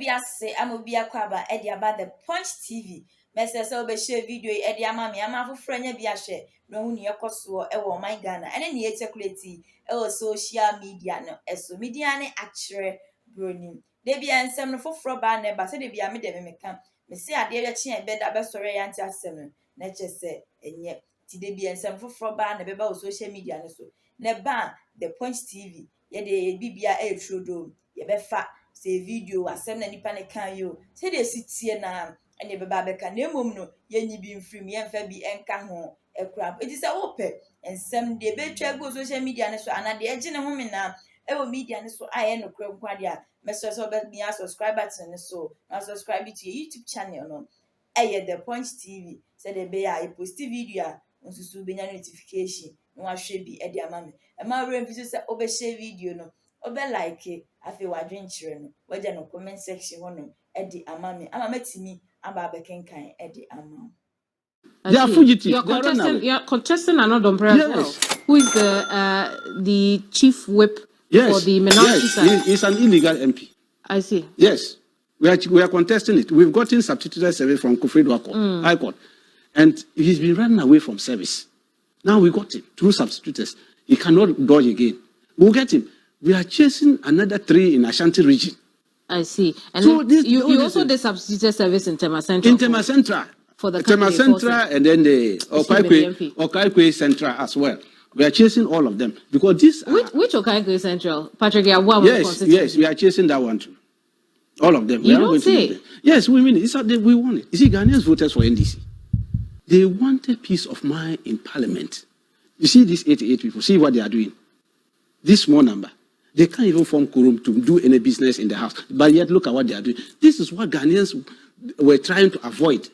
be say I'm be a kwaba about the Punch TV. Message so be share video edi amami amafo franya bi ahye no hu ne yekoso e wo man Ghana ene ne yechekuleti e wo social media no eso media ne akire broni de bia nsem no foforo ba na ba se de bia me de me meka me se ade ye che e be da be sore ya nti asem no na che se enye ti de bia nsem foforo ba na be ba wo social media no so ne ba the Punch TV ye de bibia e trodo ye be fa se video asem na nipa ne kan yo se de sitie na ene beba beka na emom no yenyi bi mfrim yemfa bi enka ho ekura it is a ope ensem de betwa go social media ne so ana de ege ne ho me na ewo media ne so aye no kura kwade a meso so be me subscribe button ne so na subscribe to your YouTube channel no eye the Punch TV say de be ya post video a onsusu be nya notification no ahwe bi e de ama me e ma were mfi so obe share video no obe like afi wadwen kire no waje no comment section hono e de ama me ama matimi aba bekenkan e de ama. They are fugitives. You're contesting Annor Dompreh as well, who is the chief whip for the minority side. He's an illegal MP. I see. Yes, we are contesting it. We've gotten substituted service from Koforidua High Court, and he's been running away from service. Now we got him through substitutes. He cannot dodge again. We'll get him. We are chasing another 3 in Ashanti region. I see. And so you also did substituted service in Tema Central. In Tema Central. For the Tema Central and then the Okaikwe Central as well. We are chasing all of them because this. Which Okaikwe Central? Patrick, yes, we are chasing that one too. All of them. You don't say. Yes, we mean it. We want it. You see, Ghanaians voters for NDC. They wanted peace of mind in Parliament. You see these 88 people. See what they are doing. This small number. They can't even form quorum to do any business in the house. But yet, look at what they are doing. This is what Ghanaians were trying to avoid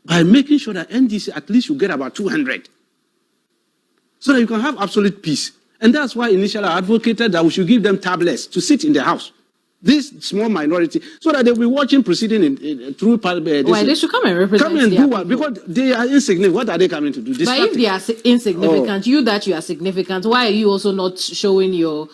by making sure that NDC at least you get about 200. So that you can have absolute peace. And that's why initially I advocated that we should give them tablets to sit in the house. This small minority, so that they'll be watching proceeding through Parliament. Why they should come and represent? Come and do what? Because they are insignificant. What are they coming to do? But if they are insignificant, you are significant, why are you also not showing your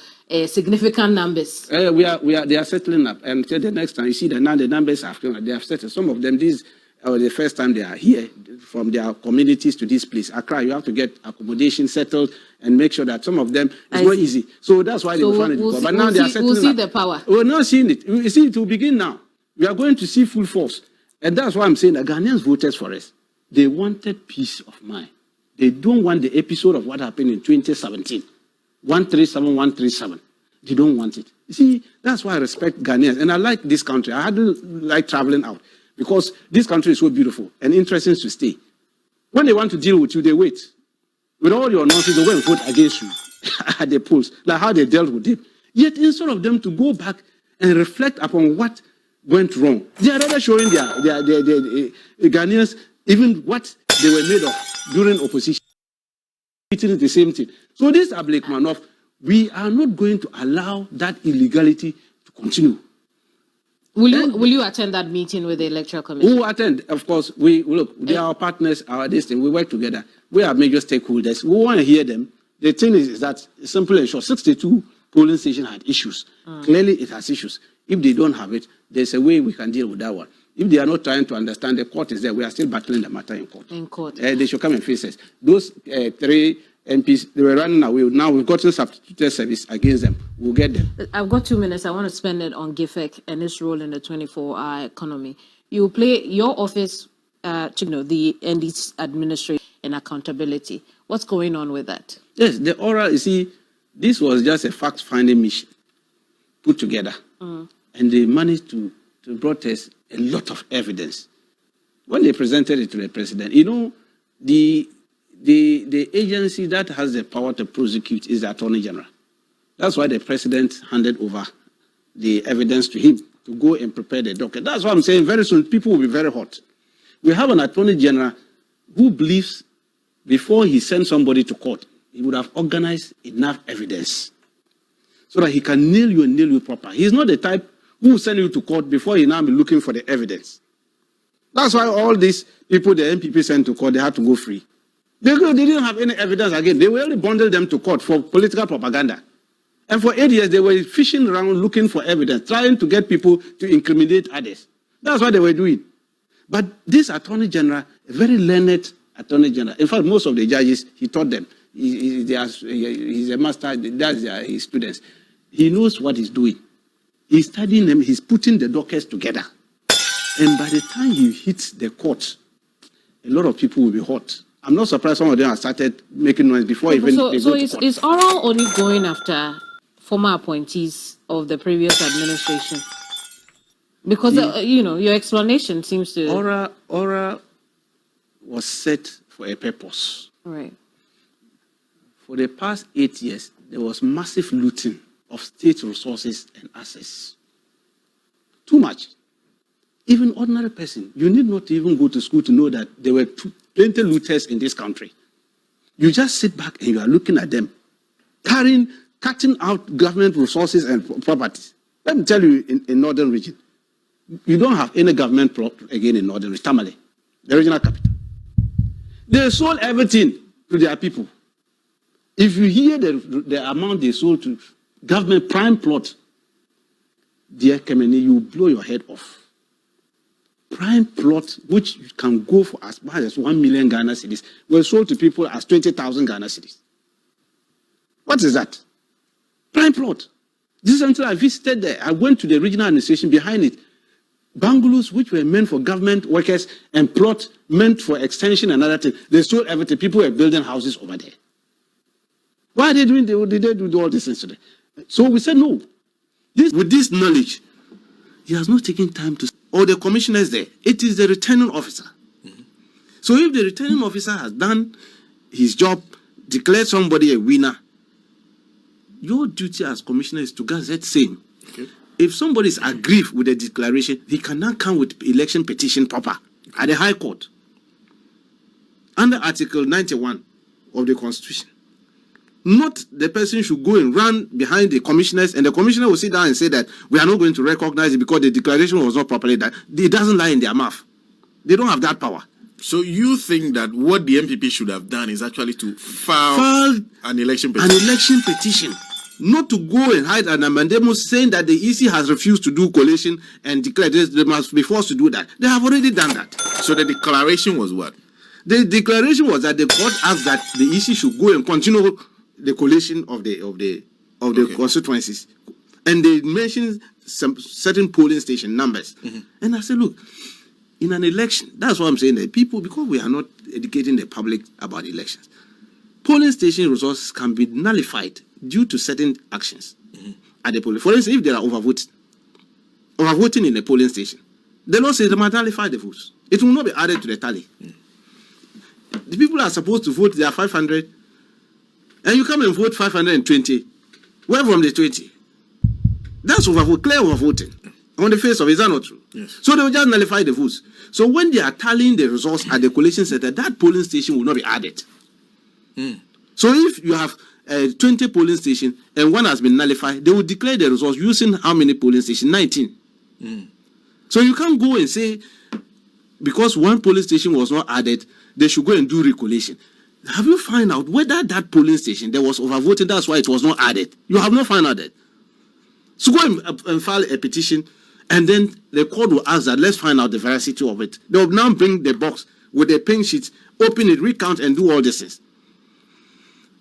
significant numbers? They are settling up. And until the next time, you see that now the numbers are they have settled. Some of them, the first time they are here from their communities to this place. Accra, you have to get accommodation settled and make sure that some of them it's not easy. So that's why they will find it. But now they are settling we'll see up. The power. We're not seeing it. You see, it will begin now. We are going to see full force. And that's why I'm saying that Ghanaians voted for us. They wanted peace of mind. They don't want the episode of what happened in 2017. 137. They don't want it. You see, that's why I respect Ghanaians. And I like this country. I hadn't like traveling out. Because this country is so beautiful and interesting to stay. When they want to deal with you, they wait. With all your nonsense, they go and vote against you at the polls, like how they dealt with it. Yet instead of them to go back and reflect upon what went wrong, they are rather showing their Ghanaians even what they were made of during opposition. It is the same thing. So this Ableikmanov, we are not going to allow that illegality to continue. Will you attend that meeting with the Electoral Commission? We will attend, of course. They are our partners, we work together. We are major stakeholders. We want to hear them. The thing is that, simple and short, 62 polling stations had issues. Clearly, it has issues. If they don't have it, there's a way we can deal with that one. If they are not trying to understand, the court is there. We are still battling the matter in court. They should come and face us. Those 3 MPs, they were running away. Now we've gotten substituted service against them. We'll get them. I've got 2 minutes. I want to spend it on GIFEC and its role in the 24-hour economy. You play your office, the NDC administration and accountability. What's going on with that? Yes, the oral, you see, this was just a fact-finding mission put together. And they managed to brought us a lot of evidence. When they presented it to the president, the agency that has the power to prosecute is the Attorney General. That's why the president handed over the evidence to him to go and prepare the docket. That's why I'm saying very soon people will be very hot. We have an Attorney General who believes before he sends somebody to court, he would have organized enough evidence so that he can nail you proper. He's not the type who will send you to court before he now be looking for the evidence. That's why all these people the MPP sent to court, they had to go free. They didn't have any evidence again. They only bundled them to court for political propaganda. And for 8 years, they were fishing around looking for evidence, trying to get people to incriminate others. That's what they were doing. But this Attorney General, a very learned Attorney General, in fact, most of the judges, he taught them. He's a master, that's his students. He knows what he's doing. He's studying them, he's putting the dockets together. And by the time he hits the court, a lot of people will be hot. I'm not surprised some of them have started making noise before even they go to court. Is Oral only going after former appointees of the previous administration? Because, your explanation seems to... Oral was set for a purpose. Right. For the past 8 years, there was massive looting of state resources and assets. Too much. Even ordinary person, you need not even go to school to know that there were plenty looters in this country. You just sit back and you are looking at them, cutting out government resources and properties. Let me tell you, in Northern region, you don't have any government again in Northern region, Tamale, the regional capital. They sold everything to their people. If you hear the amount they sold to government prime plot, dear Kemeni, you blow your head off. Prime plot, which can go for as much as 1 million Ghana cedis, were sold to people as 20,000 Ghana cedis. What is that? Prime plot. This is until I visited there. I went to the regional administration behind it. Bungalows which were meant for government workers and plot meant for extension and other things. They sold everything. People were building houses over there. Why are they doing? Did they do all these things today? So we said no. With this knowledge, he has not taken time to. Or the commissioners there. It is the returning officer. Mm-hmm. So if the returning officer has done his job, declared somebody a winner, your duty as commissioner is to gazette same. Okay. If somebody is aggrieved with the declaration, he can now come with election petition proper at the High Court. Under Article 91 of the Constitution. Not the person should go and run behind the commissioners, and the commissioner will sit down and say that we are not going to recognize it because the declaration was not properly done. It doesn't lie in their mouth. They don't have that power. So you think that what the MPP should have done is actually to file an election petition? An election petition. Not to go and hide an amendment saying that the EC has refused to do collation and declare this, they must be forced to do that. They have already done that. So the declaration was what? The declaration was that the court asked that the EC should go and continue the collation of the constituencies, and they mentioned some certain polling station numbers. Mm-hmm. And I said, look, in an election, that's what I'm saying, that people, because we are not educating the public about elections, polling station resources can be nullified due to certain actions at the polling. For instance, if there are overvoting in a polling station, the law says they must nullify the votes. It will not be added to the tally. The people are supposed to vote, they are 500, and you come and vote 520. Where from the 20? That's clear overvoting. On the face of it, is that not true? Yes. So they will just nullify the votes. So when they are tallying the results at the collation center, that polling station will not be added. So if you have 20 polling stations and one has been nullified, they will declare the results using how many polling stations? 19. So you can't go and say, because one polling station was not added, they should go and do recollation. Have you found out whether that polling station there was overvoted? That's why it was not added. You have not found out that. So go and file a petition, and then the court will ask that, let's find out the veracity of it. They will now bring the box with the pink sheet, open it, recount, and do all these things.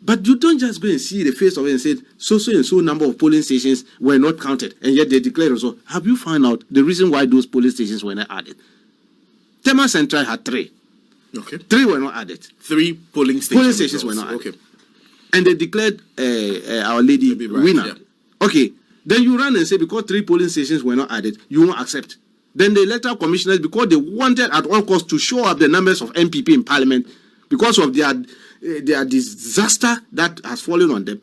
But you don't just go and see the face of it and say, so and so number of polling stations were not counted, and yet they declared also. Have you found out the reason why those polling stations were not added? Tema Central had 3. Okay. 3 were not added. 3 polling stations were not added. Okay. And they declared Our Lady winner. Yeah. Okay. Then you run and say, because 3 polling stations were not added, you won't accept. Then the electoral commissioners, because they wanted at all costs to show up the numbers of MPP in parliament, because of their disaster that has fallen on them,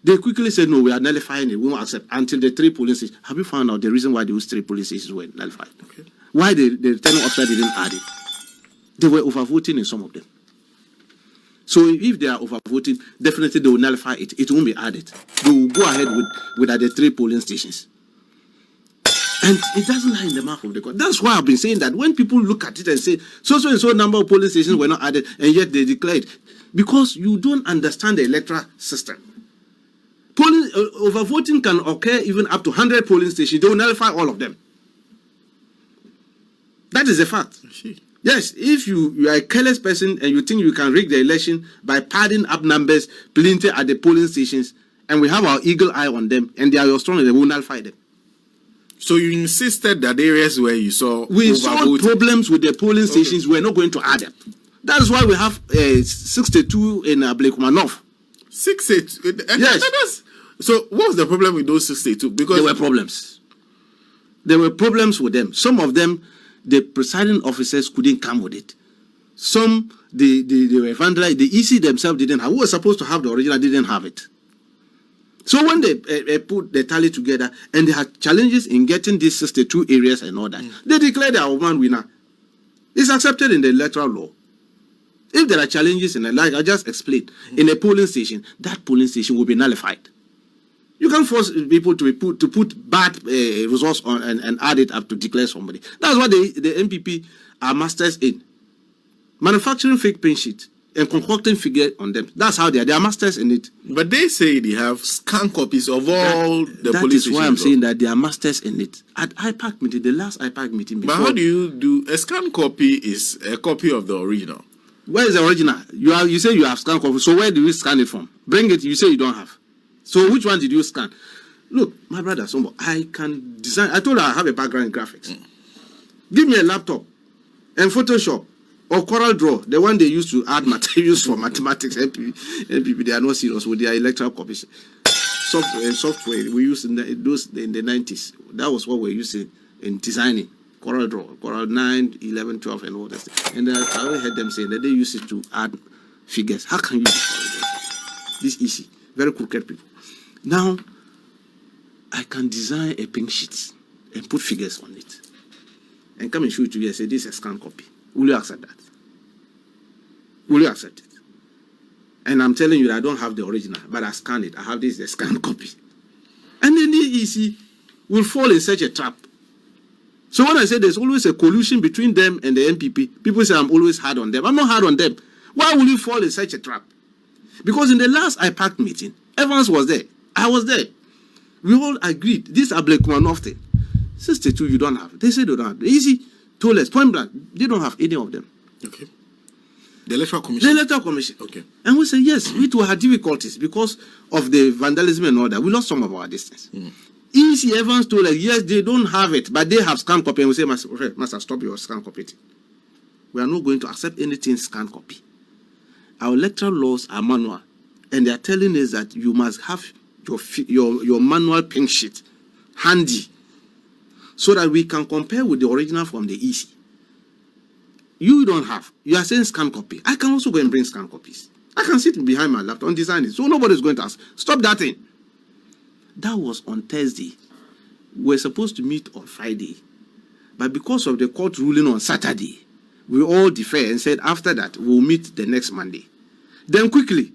they quickly said, no, we are nullifying it. We won't accept until the 3 polling stations. Have you found out the reason why those 3 polling stations were nullified? Okay. Why the returning officer didn't add it? They were overvoting in some of them. So if they are overvoting, definitely they will nullify it. It won't be added. They will go ahead with the 3 polling stations. And it doesn't lie in the mouth of the court. That's why I've been saying that when people look at it and say, so and so number of polling stations were not added, and yet they declared, because you don't understand the electoral system. Polling overvoting can occur even up to 100 polling stations. They will nullify all of them. That is a fact. Yes, if you are a careless person and you think you can rig the election by padding up numbers plenty at the polling stations, and we have our eagle eye on them, and they are your strong, they will nullify them. So you insisted that areas where you saw problems with the polling stations, we're not going to add them. That's why we have 62 in BRÉÄKIng North. 68? Yes. So what was the problem with those 62? Because there were problems. There were problems with them. Some of them, the presiding officers couldn't come with it. Some, they were vandalized. The EC themselves didn't have. Who was supposed to have the original didn't have it. So when they put the tally together and they had challenges in getting these 62 areas and all that, they declared their one winner. It's accepted in the electoral law. If there are challenges in like I just explained, in a polling station, that polling station will be nullified. You can't force people to put bad results on and add it up to declare somebody. That's what the MPP are masters in. Manufacturing fake pin sheet and concocting figure on them. That's how they are masters in it. But they say they have scanned copies of all the police stations. That is why I'm saying that they are masters in it. At IPAC meeting, the last IPAC meeting before. But how do you do a scanned copy? Is a copy of the original? Where is the original? You say you have scanned copy. So where do you scan it from? Bring it. You say you don't have. So which one did you scan? Look, my brother, I can design. I told you I have a background in graphics. Give me a laptop and Photoshop or Corel Draw, the one they used to add materials for mathematics. NPP, they are not serious with their electoral copies. Software we used in the 90s. That was what we're using in designing. Corel Draw, Corel 9, 11, 12, and all that. And I always heard them saying that they use it to add figures. How can you use Corel Draw? This is easy. Very crooked people. Now, I can design a pink sheet and put figures on it. And come and show it to you and say, this is a scanned copy. Will you accept that? Will you accept it? And I'm telling you that I don't have the original, but I scanned it. I have this, the scanned copy. And then the EC will fall in such a trap. So when I say there's always a collusion between them and the MPP, people say I'm always hard on them. I'm not hard on them. Why will you fall in such a trap? Because in the last IPAC meeting, Evans was there. I was there. We all agreed. This BRÉÄKIng thing. 62 you don't have. They said they don't have. Easy told us, point blank, they don't have any of them. Okay. The Electoral Commission? The Electoral Commission. Okay. And we say, yes, we too had difficulties because of the vandalism and all that. We lost some of our distance. EC Evans told us, yes, they don't have it, but they have scanned copy. And we say, Master, stop your scanned copy. We are not going to accept anything scanned copy. Our electoral laws are manual, and they are telling us that you must have your manual pink sheet handy so that we can compare with the original from the EC. You don't have. You are saying scan copy. I can also go and bring scan copies. I can sit behind my laptop and design it. So nobody's going to ask. Stop that thing. That was on Thursday. We're supposed to meet on Friday. But because of the court ruling on Saturday, we all defer and said after that, we'll meet the next Monday. Then quickly,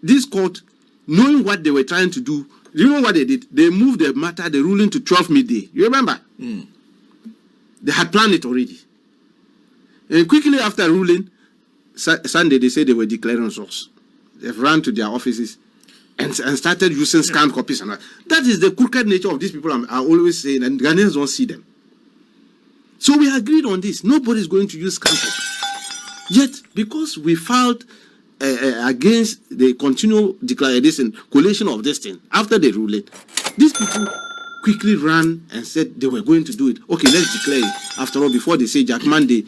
this court, knowing what they were trying to do, you know what they did? They moved the matter, the ruling to 12 midday. You remember? They had planned it already. And quickly after ruling, Sunday, they said they were declaring results. They've run to their offices and started using scanned copies. And that is the crooked nature of these people I'm always saying, and Ghanaians don't see them. So we agreed on this. Nobody's going to use scanned copies. Yet, because we filed against the continual declaration, collation of this thing, after the ruling, these people quickly ran and said they were going to do it. Okay, let's declare it. After all, before they say Jack Monday,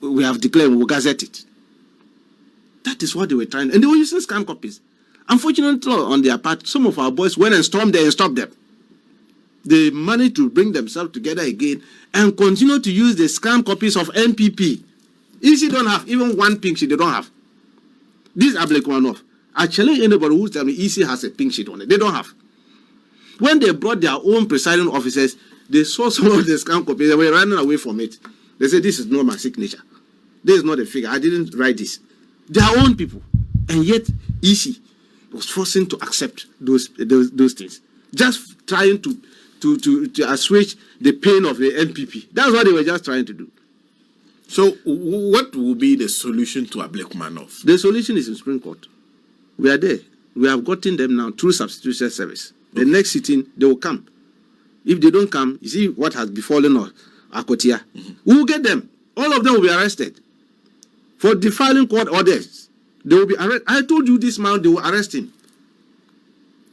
we have declared, we will gazette it. That is what they were trying. And they were using scanned copies. Unfortunately, on their part, some of our boys went and stormed there and stopped them. They managed to bring themselves together again and continue to use the scanned copies of NPP. EC don't have even one pink sheet, they don't have. This is BRÉÄKIng. I challenge anybody who tells me EC has a pink sheet on it. They don't have. When they brought their own presiding officers, they saw some of the scanned copies. They were running away from it. They said, this is not my signature. This is not a figure. I didn't write this. Their own people. And yet, EC was forcing to accept those things. Just trying to assuage the pain of the NPP. That's what they were just trying to do. So, what will be the solution to BRÉÄKIng? The solution is in Supreme Court. We are there. We have gotten them now through substitution service. The next sitting, they will come. If they don't come, you see what has befallen us, Akotia. We will get them. All of them will be arrested for defiling court orders. They will be arrested. I told you this man, they will arrest him.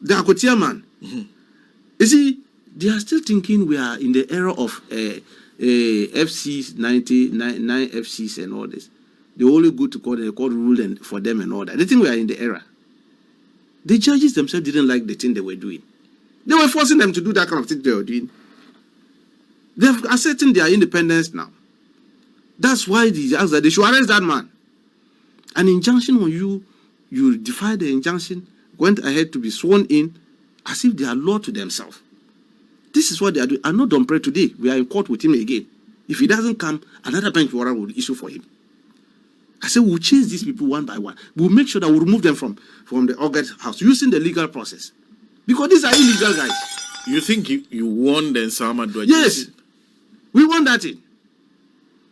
The Akotia man. You see, they are still thinking we are in the era of FCs, 99 FCs and all this. They only go to court and the court ruled for them and all that. They think we are in the era. The judges themselves didn't like the thing they were doing. They were forcing them to do that kind of thing they were doing. They're asserting their independence now. That's why they asked that they should arrest that man. An injunction on you defy the injunction, went ahead to be sworn in as if they are law to themselves. This is what they are doing. I'm not Dompreh today. We are in court with him again. If he doesn't come, another bench warrant will issue for him. I said we'll chase these people one by one. We'll make sure that we'll remove them from the August house using the legal process. Because these are illegal guys. You think you won the Nsama Dwajin? Yes. We won that in.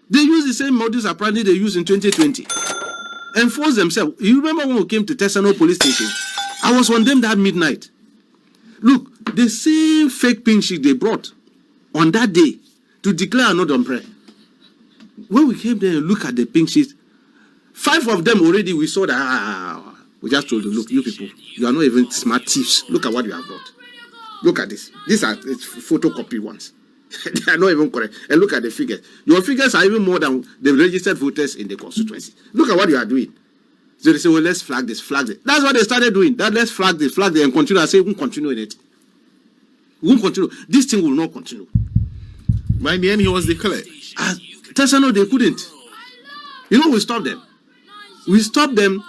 They use the same modus operandi they used in 2020. Enforce themselves. You remember when we came to Tesano police station? I was on them that midnight. Look, the same fake pink sheet they brought on that day to declare Annor Dompreh. When we came there and look at the pink sheet, 5 of them already we saw that we just told you, look, you people, you are not even smart thieves. Look at what you have brought. Look at this. These are photocopy ones. They are not even correct. And look at the figures. Your figures are even more than the registered voters in the constituency. Look at what you are doing. So they say, well, let's flag this, flag this. That's what they started doing. That let's flag this, and continue. I say, we won't continue in it. We won't continue. This thing will not continue. By the end, he was declared. Tesano, they couldn't. You know, we stopped them. We stopped them,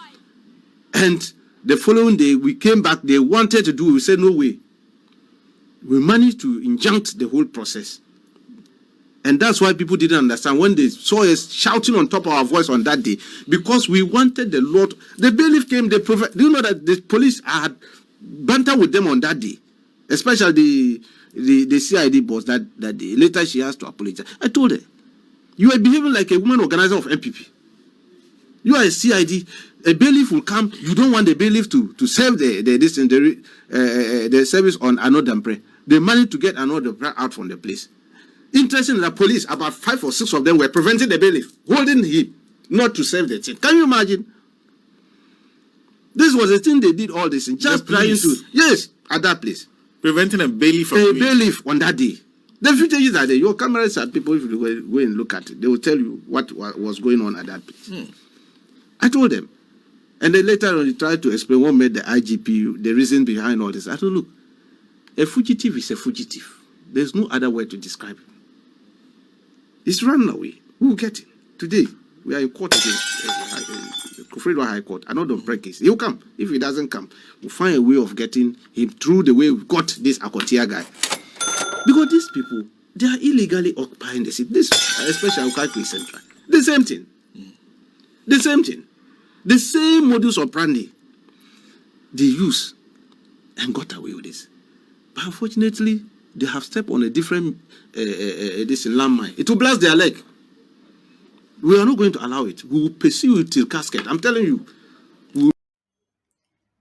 and the following day, we came back. They wanted to do it. We said, no way. We managed to injunct the whole process. And that's why people didn't understand when they saw us shouting on top of our voice on that day, because we wanted the law. The bailiff came, do you know that the police had banter with them on that day? Especially the CID boss that day. Later she has to apologize. I told her, you are behaving like a woman organizer of MPP. You are a CID. A bailiff will come. You don't want the bailiff to serve the service on Annor Dompreh. They managed to get Annor Dompreh out from the place. Interesting, the police, about 5 or 6 of them were preventing the bailiff, holding him not to serve the thing. Can you imagine? This was the thing they did all this in, just trying to, yes, at that place. Preventing a bailiff from bailiff on that day. The footages are there. Your cameras are people, if you go and look at it, they will tell you what was going on at that place. I told them. And then later on, they tried to explain what made the IGP, the reason behind all this. I told, look, a fugitive is a fugitive. There's no other way to describe it. It's run away. We will get it. Today, we are in court again. Koforidua High Court. Annor Dompreh case. He'll come. If he doesn't come, we'll find a way of getting him through the way we got this Akotia guy. Because these people, they are illegally occupying the city. This, especially Ukakwe Central. The same thing. The same thing. The same modus operandi they use and got away with this. But unfortunately, they have stepped on a different this landmine. It will blast their leg. We are not going to allow it. We will pursue it till casket. I'm telling you.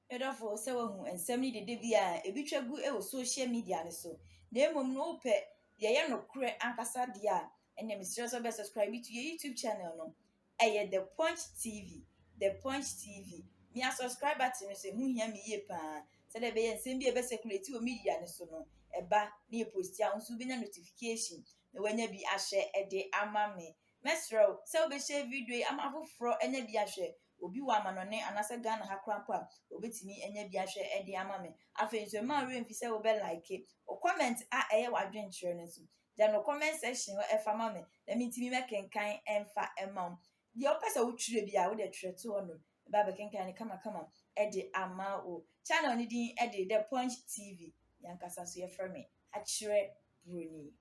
Therefore, so and some need the Debia, a bit of social media. So, they will no pet, the Ayano Cre nkansah dia, and the mistress of subscribe to your YouTube channel. No, The Punch TV. The Punch TV. Me a subscriber to me say, who hear me ye pa. Say the bay and send me a best circulate to media and so no. Eba near post ya unso be notification. The when you be a share a day ama me. Mesro, so be share video am avo fro enya bi a share. Obi wa manone anasa Ghana ha krampa. Obetimi enya bi a share a day ama me. Afen so man we mfi say we be like it. Or comment a eye wadwen chere no so. Then no comment section we e fa ma me. Let me timi make kan emfa emam. The opesa wo twire bia wo de twire to ono ba be kenkan kama e de ama o channel ni din e de The Punch TV nkansah so ye frame a twire broni.